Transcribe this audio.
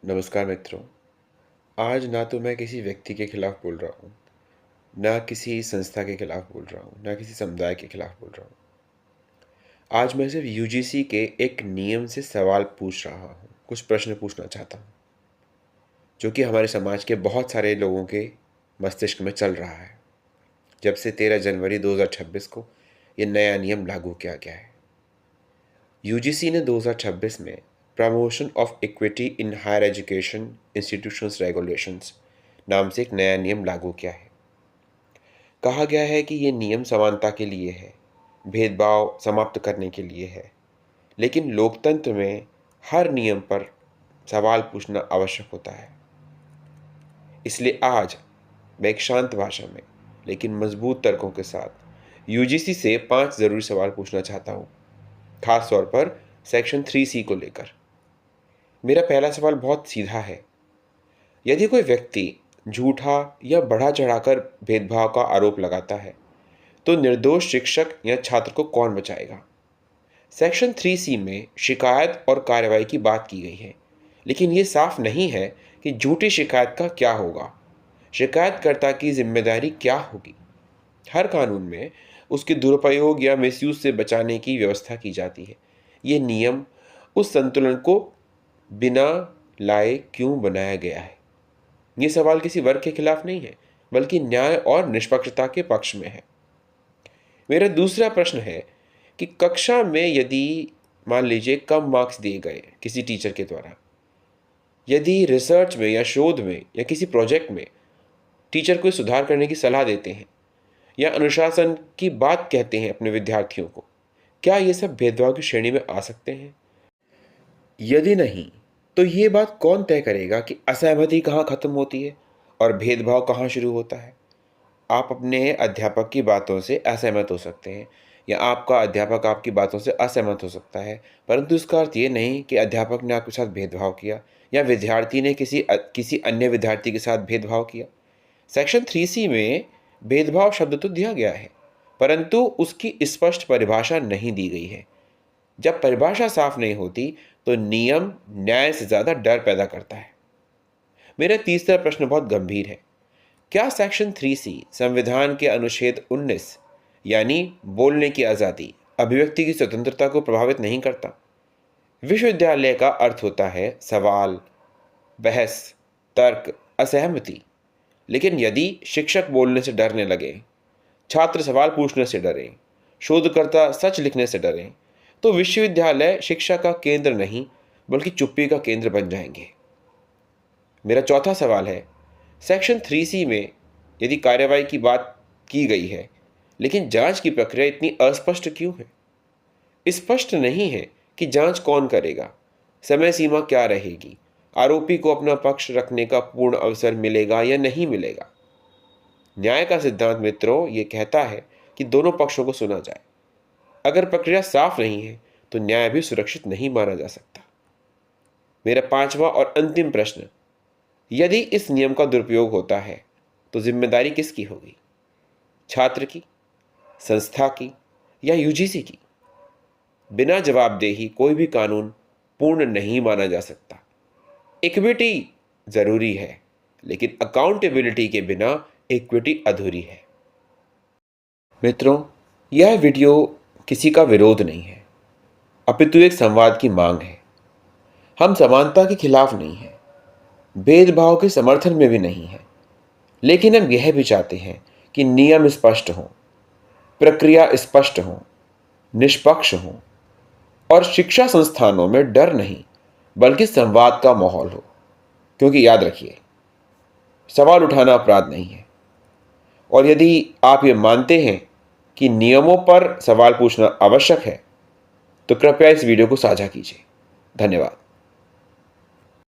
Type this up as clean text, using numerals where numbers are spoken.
नमस्कार मित्रों। आज ना तो मैं किसी व्यक्ति के खिलाफ बोल रहा हूँ, ना किसी संस्था के खिलाफ बोल रहा हूँ, ना किसी समुदाय के खिलाफ बोल रहा हूँ। आज मैं सिर्फ यूजीसी के एक नियम से सवाल पूछ रहा हूँ, कुछ प्रश्न पूछना चाहता हूँ, जो कि हमारे समाज के बहुत सारे लोगों के मस्तिष्क में चल रहा है जब से 13 जनवरी 2026 को ये नया नियम लागू किया गया है। यूजीसी ने 2026 में promotion of equity in higher education institutions regulations नाम से एक नया नियम लागू किया है। कहा गया है कि ये नियम समानता के लिए है, भेदभाव समाप्त करने के लिए है, लेकिन लोकतंत्र में हर नियम पर सवाल पूछना आवश्यक होता है। इसलिए आज मैं एक शांत भाषा में लेकिन मजबूत तर्कों के साथ यूजीसी से 5 ज़रूरी सवाल पूछना चाहता हूँ, खास तौर पर सेक्शन 3C को लेकर। मेरा पहला सवाल बहुत सीधा है। यदि कोई व्यक्ति झूठा या बढ़ा चढ़ाकर भेदभाव का आरोप लगाता है, तो निर्दोष शिक्षक या छात्र को कौन बचाएगा? सेक्शन 3C में शिकायत और कार्रवाई की बात की गई है, लेकिन ये साफ नहीं है कि झूठी शिकायत का क्या होगा। शिकायतकर्ता की जिम्मेदारी क्या होगी? हर कानून में उसके दुरुपयोग या मिसयूज से बचाने की व्यवस्था की जाती है। ये नियम उस संतुलन को बिना लाए क्यों बनाया गया है? ये सवाल किसी वर्ग के खिलाफ नहीं है, बल्कि न्याय और निष्पक्षता के पक्ष में है। मेरा दूसरा प्रश्न है कि कक्षा में यदि मान लीजिए कम मार्क्स दिए गए किसी टीचर के द्वारा, यदि रिसर्च में या शोध में या किसी प्रोजेक्ट में टीचर को सुधार करने की सलाह देते हैं या अनुशासन की बात कहते हैं अपने विद्यार्थियों को, क्या ये सब भेदभाव की श्रेणी में आ सकते हैं? यदि नहीं, तो ये बात कौन तय करेगा कि असहमति कहाँ खत्म होती है और भेदभाव कहाँ शुरू होता है? आप अपने अध्यापक की बातों से असहमत हो सकते हैं या आपका अध्यापक आपकी बातों से असहमत हो सकता है, परंतु इसका अर्थ ये नहीं कि अध्यापक ने आपके साथ भेदभाव किया या विद्यार्थी ने किसी अन्य विद्यार्थी के साथ भेदभाव किया। सेक्शन 3C में भेदभाव शब्द तो दिया गया है, परंतु उसकी स्पष्ट परिभाषा नहीं दी गई है। जब परिभाषा साफ नहीं होती, तो नियम न्याय से ज़्यादा डर पैदा करता है। मेरा तीसरा प्रश्न बहुत गंभीर है। क्या सेक्शन 3C संविधान के अनुच्छेद 19 यानी बोलने की आज़ादी, अभिव्यक्ति की स्वतंत्रता को प्रभावित नहीं करता? विश्वविद्यालय का अर्थ होता है सवाल, बहस, तर्क, असहमति। लेकिन यदि शिक्षक बोलने से डरने लगे, छात्र सवाल पूछने से डरें, शोधकर्ता सच लिखने से डरें, तो विश्वविद्यालय शिक्षा का केंद्र नहीं बल्कि चुप्पी का केंद्र बन जाएंगे। मेरा चौथा सवाल है, सेक्शन 3C में यदि कार्रवाई की बात की गई है, लेकिन जांच की प्रक्रिया इतनी अस्पष्ट क्यों है? स्पष्ट नहीं है कि जांच कौन करेगा, समय सीमा क्या रहेगी, आरोपी को अपना पक्ष रखने का पूर्ण अवसर मिलेगा या नहीं मिलेगा। न्याय का सिद्धांत मित्रों ये कहता है कि दोनों पक्षों को सुना जाए। अगर प्रक्रिया साफ नहीं है, तो न्याय भी सुरक्षित नहीं माना जा सकता। मेरा पांचवा और अंतिम प्रश्न, यदि इस नियम का दुरुपयोग होता है, तो जिम्मेदारी किसकी होगी? छात्र की, संस्था की या यूजीसी की? बिना जवाबदेही कोई भी कानून पूर्ण नहीं माना जा सकता। इक्विटी जरूरी है, लेकिन अकाउंटेबिलिटी के बिना इक्विटी अधूरी है। मित्रों, यह वीडियो किसी का विरोध नहीं है, अपितु एक संवाद की मांग है। हम समानता के खिलाफ नहीं हैं, भेदभाव के समर्थन में भी नहीं है, लेकिन हम यह भी चाहते हैं कि नियम स्पष्ट हों, प्रक्रिया स्पष्ट हो, निष्पक्ष हो और शिक्षा संस्थानों में डर नहीं बल्कि संवाद का माहौल हो। क्योंकि याद रखिए, सवाल उठाना अपराध नहीं है। और यदि आप ये मानते हैं कि नियमों पर सवाल पूछना आवश्यक है, तो कृपया इस वीडियो को साझा कीजिए। धन्यवाद।